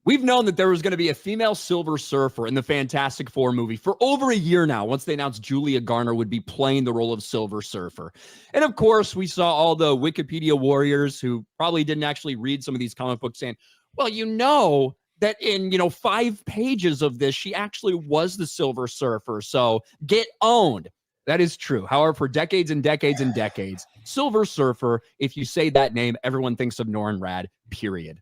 We've known that there was going to be a female Silver Surfer in the Fantastic Four movie for over a year now, once they announced Julia Garner would be playing the role of Silver Surfer. And of course, we saw all the Wikipedia warriors who probably didn't actually read some of these comic books saying, well, that in, 5 pages of this, she actually was the Silver Surfer. So get owned. That is true. However, for decades and decades and decades, Silver Surfer, if you say that name, everyone thinks of Norrin Radd, period.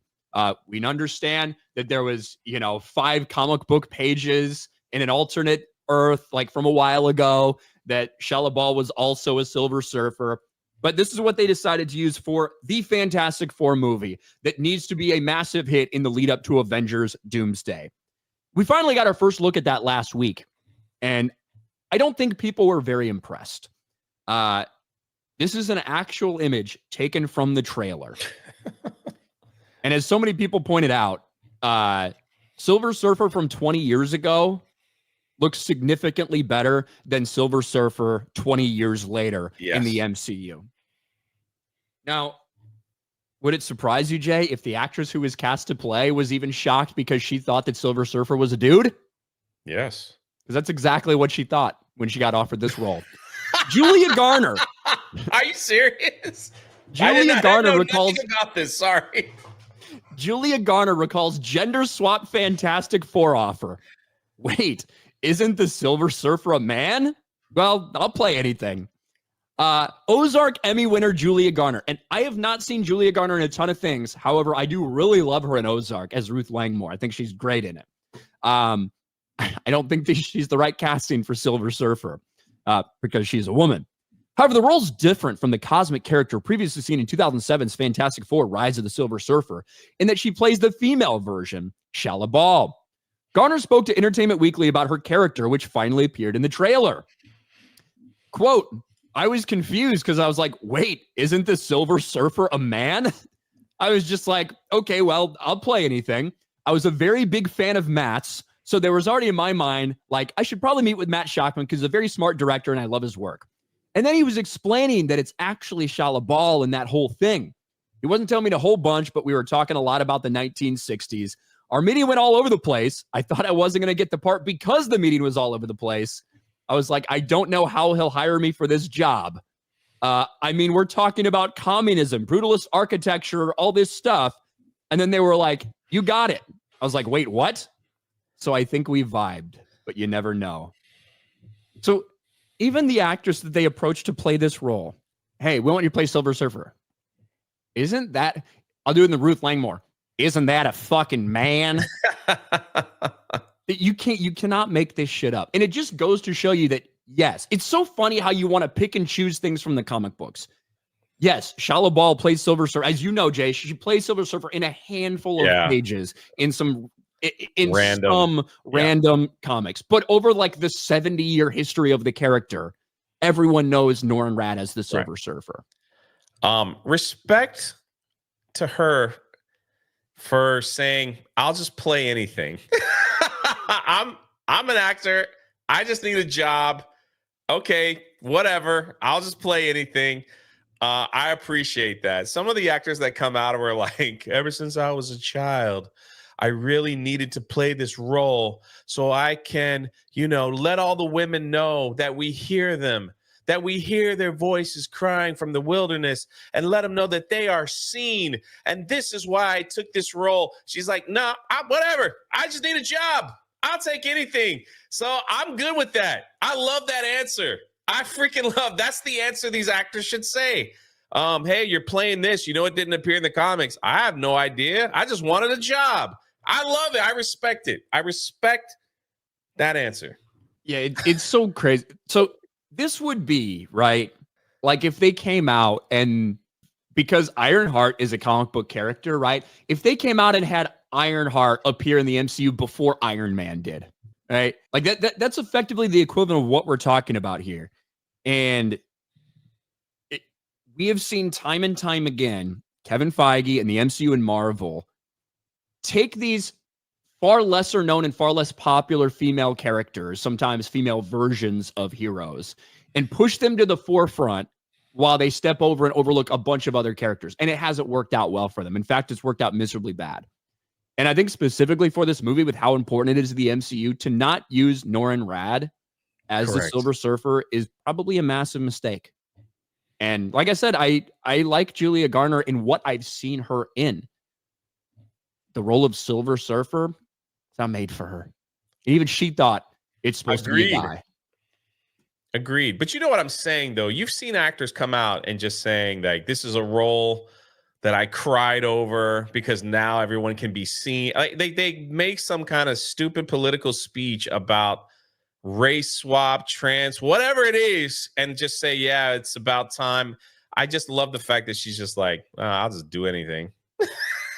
We understand that there was, 5 comic book pages in an alternate Earth, like from a while ago, that Shallabal was also a Silver Surfer. But this is what they decided to use for the Fantastic Four movie that needs to be a massive hit in the lead up to Avengers Doomsday. We finally got our first look at that last week, and I don't think people were very impressed. This is an actual image taken from the trailer. And as so many people pointed out, Silver Surfer from 20 years ago looks significantly better than Silver Surfer 20 years later in the MCU. Now, would it surprise you, Jay, if the actress who was cast to play was even shocked because she thought that Silver Surfer was a dude? Yes. Because that's exactly what she thought when she got offered this role. Julia Garner. Are you serious? Julia Garner recalls about this. Sorry. Julia Garner recalls gender swap Fantastic Four offer. Wait, isn't the Silver Surfer a man? Well, I'll play anything. Ozark Emmy winner Julia Garner. And I have not seen Julia Garner in a ton of things. However, I do really love her in Ozark as Ruth Langmore. I think she's great in it. I don't think that she's the right casting for Silver Surfer because she's a woman. However, the role's different from the cosmic character previously seen in 2007's Fantastic Four, Rise of the Silver Surfer, in that she plays the female version, Shallabal. Garner spoke to Entertainment Weekly about her character, which finally appeared in the trailer. Quote, I was confused because I was like, wait, isn't the Silver Surfer a man? I was just like, okay, well, I'll play anything. I was a very big fan of Matt's, so there was already in my mind, like, I should probably meet with Matt Shakman because he's a very smart director and I love his work. And then he was explaining that it's actually Shallabal and that whole thing. He wasn't telling me a whole bunch, but we were talking a lot about the 1960s. Our meeting went all over the place. I thought I wasn't going to get the part because the meeting was all over the place. I was like, I don't know how he'll hire me for this job. We're talking about communism, brutalist architecture, all this stuff. And then they were like, you got it. I was like, wait, what? So I think we vibed, but you never know. So even the actress that they approached to play this role, hey, we want you to play Silver Surfer. Isn't that, I'll do it in the Ruth Langmore. Isn't that a fucking man? You cannot make this shit up. And it just goes to show you that, yes, it's so funny how you want to pick and choose things from the comic books. Yes, Shallabal plays Silver Surfer. As you know, Jay, she plays Silver Surfer in a handful of pages in some random comics. But over like the 70-year history of the character, everyone knows Norrin Radd as the Silver Surfer. Respect to her for saying, I'll just play anything. I'm an actor. I just need a job. Okay, whatever. I'll just play anything. I appreciate that. Some of the actors that come out were like, ever since I was a child, I really needed to play this role so I can, let all the women know that we hear them, that we hear their voices crying from the wilderness and let them know that they are seen. And this is why I took this role. She's like, nah, whatever. I just need a job. I'll take anything. So I'm good with that. I love that answer. I freaking love. That's the answer these actors should say. Hey, you're playing this. It didn't appear in the comics. I have no idea. I just wanted a job. I love it. I respect it. I respect that answer. Yeah, it's so crazy. So this would be, right, like if they came out and, because Ironheart is a comic book character, right? If they came out and had Ironheart appear in the MCU before Iron Man did, right? Like that's effectively the equivalent of what we're talking about here. And we have seen time and time again, Kevin Feige and the MCU and Marvel take these far lesser known and far less popular female characters, sometimes female versions of heroes, and push them to the forefront while they step over and overlook a bunch of other characters. And it hasn't worked out well for them. In fact, it's worked out miserably bad. And I think specifically for this movie, with how important it is to the MCU, to not use Norrin Rad as the Silver Surfer is probably a massive mistake. And like I said, I like Julia Garner in what I've seen her in. The role of Silver Surfer, it's not made for her. And even she thought it's supposed to be a guy. Agreed. But you know what I'm saying, though? You've seen actors come out and just saying, like, this is a role that I cried over because now everyone can be seen. Like, they make some kind of stupid political speech about race swap, trans, whatever it is, and just say, yeah, it's about time. I just love the fact that she's just like, I'll just do anything.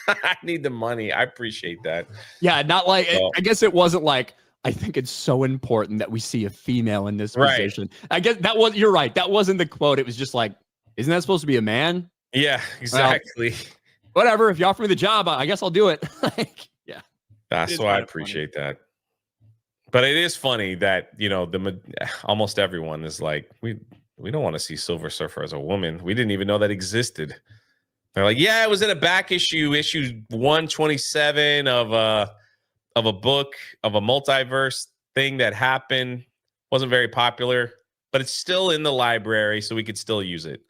I need the money. I appreciate that. Yeah, not like, I guess it wasn't like, I think it's so important that we see a female in this position. I guess you're right. That wasn't the quote. It was just like, isn't that supposed to be a man? Yeah, exactly. Well, whatever. If you offer me the job, I guess I'll do it. Like, yeah. That's why I appreciate that. But it is funny that, you know, almost everyone is like, we don't want to see Silver Surfer as a woman. We didn't even know that existed. They're like, yeah, it was in a back issue 127 of a book of a multiverse thing that happened. Wasn't very popular, but it's still in the library, so we could still use it.